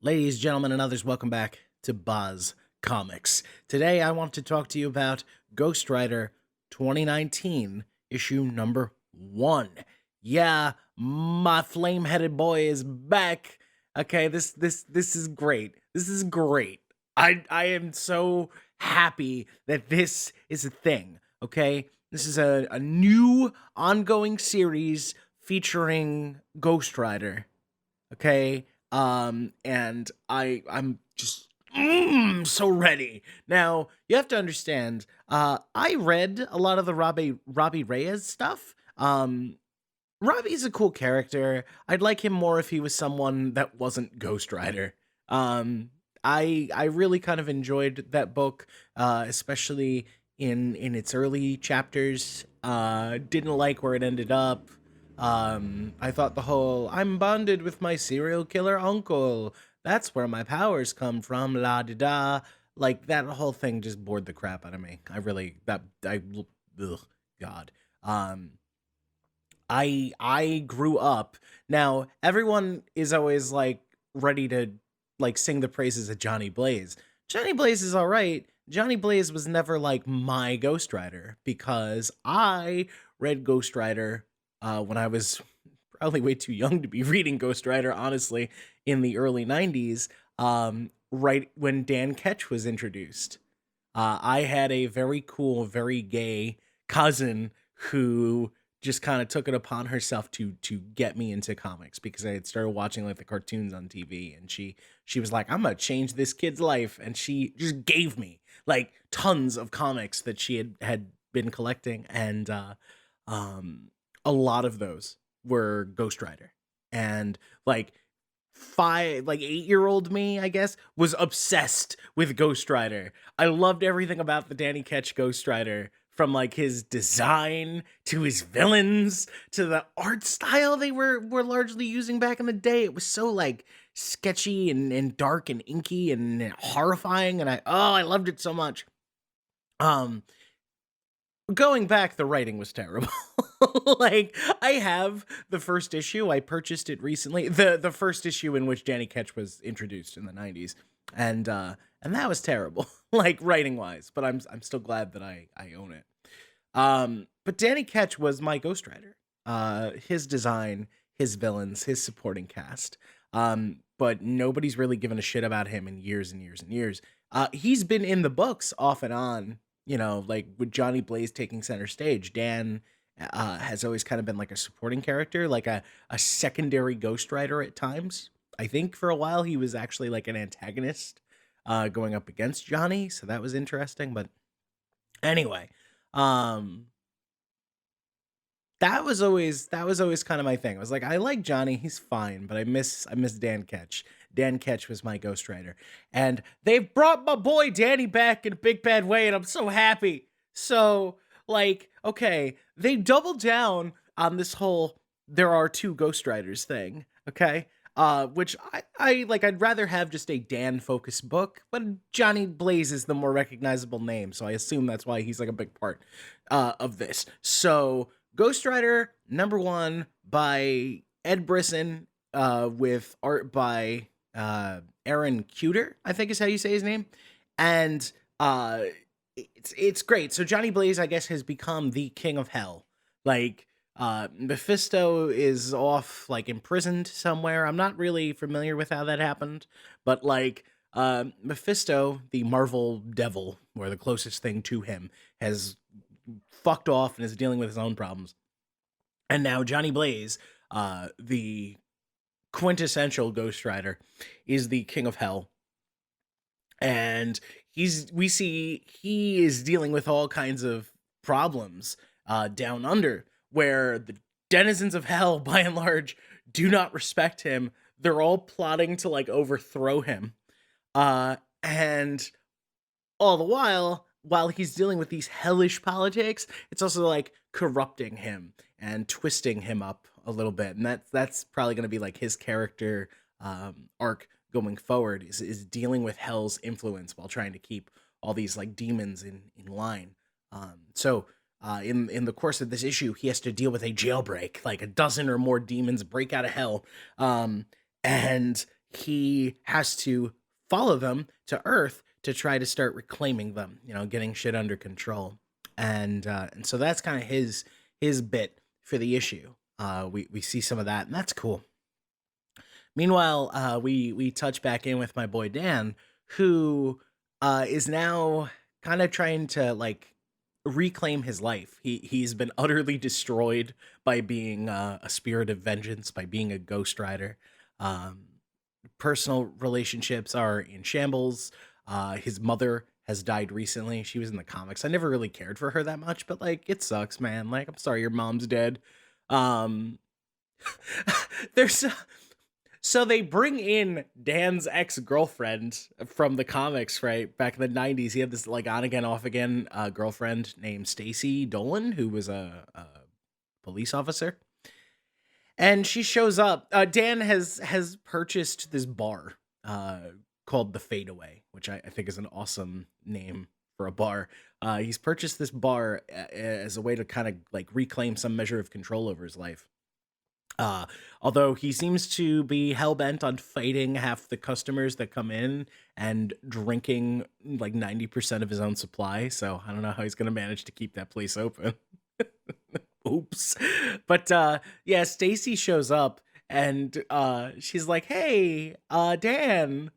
Ladies, gentlemen, and others, welcome back to Buzz Comics. Today, I want to talk to you about Ghost Rider 2019, issue number 1. Yeah, my flame-headed boy is back. Okay, this is great. This is great. I am so happy that this is a thing. Okay, this is a new ongoing series featuring Ghost Rider. Okay, and I'm just so ready. Now, you have to understand, I read a lot of the Robbie Reyes stuff. Robbie's a cool character. I'd like him more if he was someone that wasn't Ghost Rider. Um, I really kind of enjoyed that book, especially in its early chapters. Didn't like where it ended up. I thought the whole "I'm bonded with my serial killer uncle. That's where my powers come from." La di da. Like that whole thing just bored the crap out of me. I really that I ugh, God. Um, I grew up. Now, everyone is always like ready to like sing the praises of Johnny Blaze. Johnny Blaze is all right. Johnny Blaze was never like my Ghost Rider because I read Ghost Rider when I was probably way too young to be reading Ghost Rider, honestly, in the early 90s, right when Dan Ketch was introduced. I had a very cool, very gay cousin who just kind of took it upon herself to get me into comics because I had started watching like the cartoons on TV, and she was like, "I'm gonna change this kid's life," and she just gave me like tons of comics that she had been collecting, and um a lot of those were Ghost Rider, and like 8-year-old me, I guess, was obsessed with Ghost Rider. I loved everything about the Danny Ketch Ghost Rider, from like his design to his villains to the art style they were largely using back in the day. It was so like sketchy and dark and inky and horrifying, and I loved it so much. Um Going back, the writing was terrible. Like, I have the first issue. I purchased it recently. The first issue in which Danny Ketch was introduced in the 90s. And that was terrible, like writing wise, but I'm still glad that I own it. But Danny Ketch was my Ghost Rider. His design, his villains, his supporting cast. But nobody's really given a shit about him in years and years and years. He's been in the books off and on, like with Johnny Blaze taking center stage. Dan has always kind of been like a supporting character, like a secondary Ghost Rider at times. I think for a while he was actually like an antagonist going up against Johnny, so that was interesting. But anyway, um, that was always kind of my thing. I was like, I like Johnny, he's fine, but I miss Dan Ketch. Dan Ketch was my Ghost Rider, and they've brought my boy Danny back in a big bad way, and I'm so happy. So, like, okay, they doubled down on this whole "there are two Ghost Riders" thing. Okay, which I like. I'd rather have just a Dan focused book, but Johnny Blaze is the more recognizable name, so I assume that's why he's like a big part of this. So Ghost Rider #1 by Ed Brisson, with art by Aaron Cuter, I think is how you say his name, and it's great. So Johnny Blaze, I guess, has become the king of hell. Like Mephisto is off, like imprisoned somewhere. I'm not really familiar with how that happened, but like Mephisto, the Marvel devil, or the closest thing to him, has fucked off and is dealing with his own problems. And now Johnny Blaze, the quintessential Ghost Rider, is the king of hell. And we see he is dealing with all kinds of problems down under, where the denizens of hell, by and large, do not respect him. They're all plotting to like overthrow him. And all the while he's dealing with these hellish politics, it's also like corrupting him and twisting him up a little bit, and that's probably going to be like his character arc going forward, is dealing with hell's influence while trying to keep all these like demons in line. In the course of this issue, he has to deal with a jailbreak. Like a dozen or more demons break out of hell, and he has to follow them to Earth to try to start reclaiming them, getting shit under control. And so that's kind of his bit for the issue. We see some of that, and that's cool. Meanwhile, we touch back in with my boy Dan, who is now kind of trying to like reclaim his life. He's been utterly destroyed by being a spirit of vengeance, by being a ghost rider. Um, Personal relationships are in shambles. His mother has died recently. She was in the comics. I never really cared for her that much, but like it sucks, man. Like I'm sorry your mom's dead. Um there's So they bring in Dan's ex-girlfriend from the comics, right? Back in the 90s, he had this like on again, off again girlfriend named Stacy Dolan, who was a police officer. And she shows up. Dan has purchased this bar called the Fadeaway, which I think is an awesome name for a bar. He's purchased this bar as a way to kind of like reclaim some measure of control over his life. Although he seems to be hell bent on fighting half the customers that come in and drinking like 90% of his own supply. So I don't know how he's going to manage to keep that place open. Oops. But yeah, Stacy shows up and she's like, "Hey, Dan,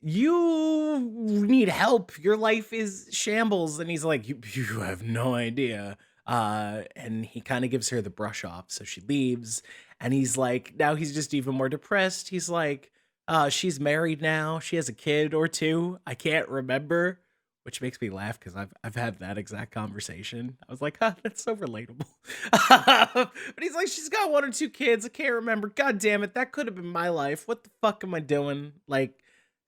you need help. Your life is shambles." And he's like, you have no idea. And he kind of gives her the brush off, so she leaves. And he's like, now he's just even more depressed. He's like, she's married now. She has a kid or two. I can't remember, which makes me laugh because I've had that exact conversation. I was like, huh, that's so relatable. But he's like, she's got one or two kids. I can't remember. God damn it, that could have been my life. What the fuck am I doing? Like,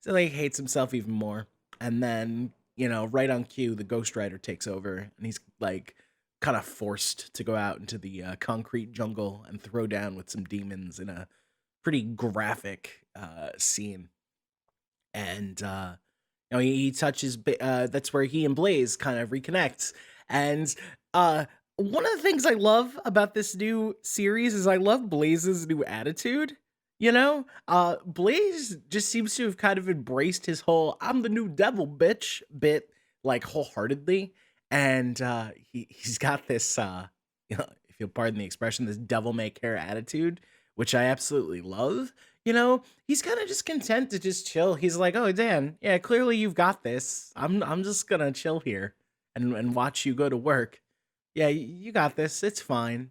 so he hates himself even more. And then, right on cue, the Ghost Rider takes over, and he's like kind of forced to go out into the concrete jungle and throw down with some demons in a pretty graphic scene. And he touches. That's where he and Blaze kind of reconnect. And one of the things I love about this new series is I love Blaze's new attitude. Blaze just seems to have kind of embraced his whole "I'm the new devil, bitch" bit like wholeheartedly, and he's got this if you'll pardon the expression, this devil may care attitude, which I absolutely love. He's kind of just content to just chill. He's like, "Oh, Dan, yeah, clearly you've got this. I'm just gonna chill here and watch you go to work. Yeah, you got this. It's fine."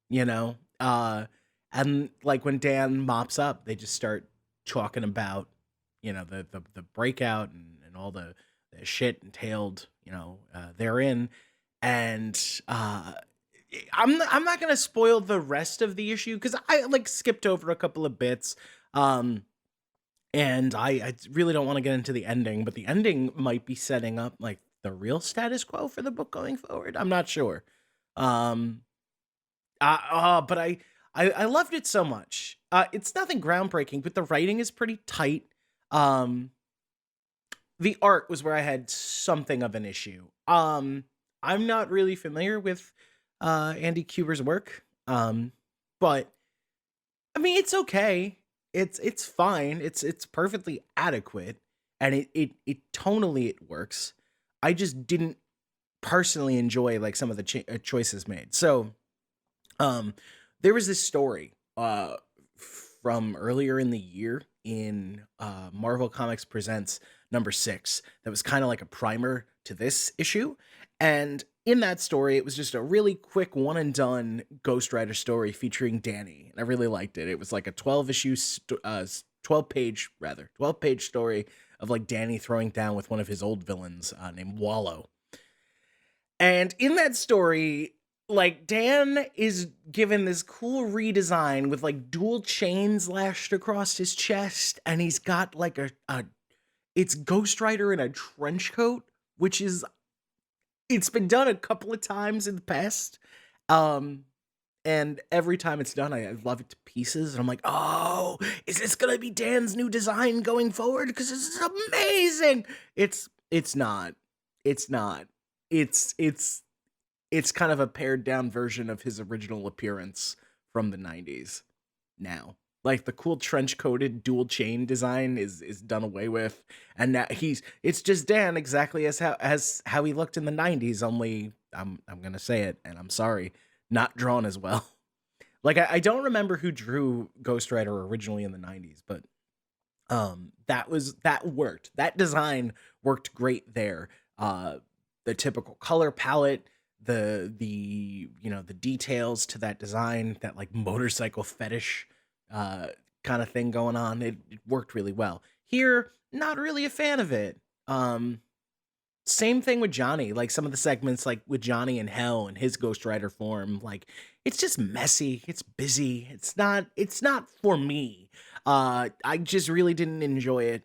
You know. And like when Dan mops up, they just start talking about, the breakout and all the shit entailed, therein. And I'm not gonna spoil the rest of the issue because I like skipped over a couple of bits. And I really don't want to get into the ending, but the ending might be setting up like the real status quo for the book going forward. I'm not sure. Um, but I loved it so much. It's nothing groundbreaking, but the writing is pretty tight. Um, the art was where I had something of an issue. I'm not really familiar with Andy Kuber's work. But I mean, it's okay. It's fine. It's perfectly adequate, and it tonally it works. I just didn't personally enjoy like some of the choices made. So, um, there was this story from earlier in the year in Marvel Comics Presents #6 that was kind of like a primer to this issue. And in that story, it was just a really quick one and done Ghost Rider story featuring Danny. And I really liked it. It was like a 12 page story of like Danny throwing down with one of his old villains named Wallow. And in that story, like Dan is given this cool redesign with like dual chains lashed across his chest, and he's got like a it's Ghost Rider in a trench coat, which is it's been done a couple of times in the past. Um and every time it's done, I love it to pieces. And I'm like, oh, is this gonna be Dan's new design going forward? Because this is amazing. It's not. It's not. It's kind of a pared down version of his original appearance from the 90s now. Like the cool trench coated dual chain design is done away with, and now it's just Dan exactly as how he looked in the '90s. Only I'm gonna say it, and I'm sorry, not drawn as well. Like I don't remember who drew Ghost Rider originally in the '90s, but that worked. That design worked great there. Uh, the typical color palette, the details to that design, that like motorcycle fetish uh kind of thing going on. It worked really well. Here, not really a fan of it. Um, Same thing with Johnny. Like some of the segments, like with Johnny in Hell and his Ghost Rider form, like it's just messy. It's busy. It's not for me. I just really didn't enjoy it.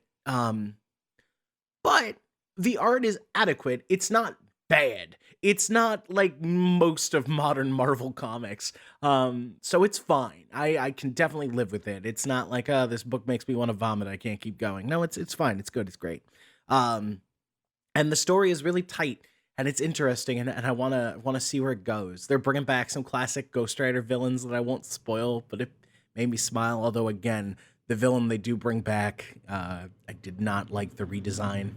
But the art is adequate. It's not bad. It's not like most of modern Marvel comics. So it's fine. I can definitely live with it. It's not like, oh, this book makes me want to vomit. I can't keep going. No, it's fine. It's good. It's great. Um, and the story is really tight and it's interesting, and I want to see where it goes. They're bringing back some classic Ghost Rider villains that I won't spoil, but it made me smile. Although again, the villain they do bring back, I did not like the redesign.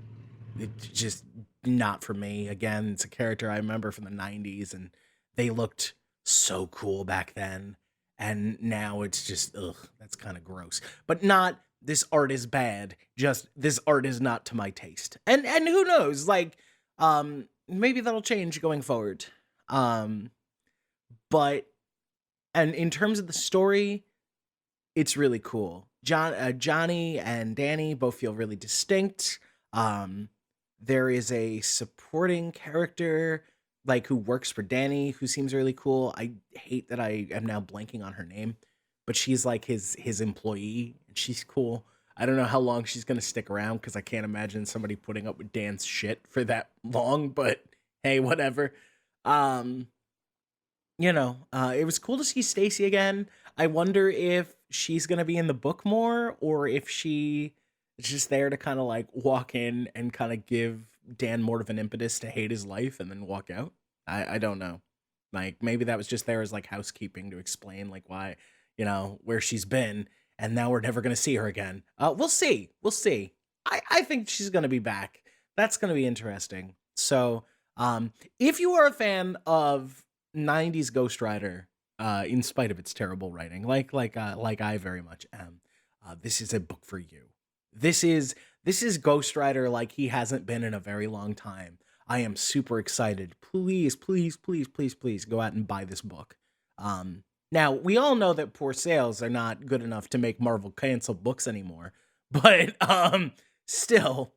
It just not for me. Again, it's a character I remember from the '90s, and they looked so cool back then, and now it's just ugh, that's kind of gross. But not this art is bad. Just this art is not to my taste. And who knows? Like, maybe that'll change going forward. Um, but and in terms of the story, it's really cool. Johnny and Danny both feel really distinct. Um, there is a supporting character like who works for Danny who seems really cool. I hate that I am now blanking on her name, but she's like his employee and she's cool. I don't know how long she's gonna stick around because I can't imagine somebody putting up with Dan's shit for that long. But hey, whatever. Um, it was cool to see Stacy again. I wonder if she's gonna be in the book more, or if she is just there to kind of like walk in and kind of give Dan more of an impetus to hate his life and then walk out. I don't know. Like maybe that was just there as like housekeeping to explain like why, where she's been, and now we're never gonna see her again. We'll see. We'll see. I think she's gonna be back. That's gonna be interesting. So, if you are a fan of '90s Ghost Rider, in spite of its terrible writing, like I very much am, this is a book for you. This is Ghost Rider like he hasn't been in a very long time. I am super excited. Please, please, please, please, please go out and buy this book. Now we all know that poor sales are not good enough to make Marvel cancel books anymore, but still,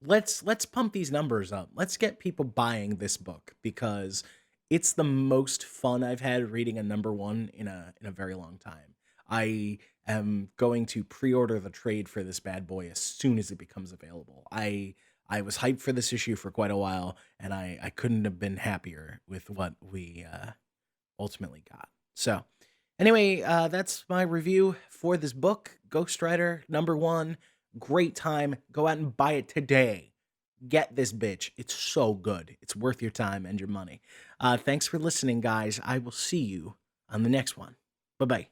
let's pump these numbers up. Let's get people buying this book because it's the most fun I've had reading a number one in a very long time. I am going to pre-order the trade for this bad boy as soon as it becomes available. I was hyped for this issue for quite a while, and I couldn't have been happier with what we ultimately got. So, anyway, that's my review for this book, Ghost Rider number one. Great time. Go out and buy it today. Get this bitch. It's so good. It's worth your time and your money. Thanks for listening, guys. I will see you on the next one. Bye bye.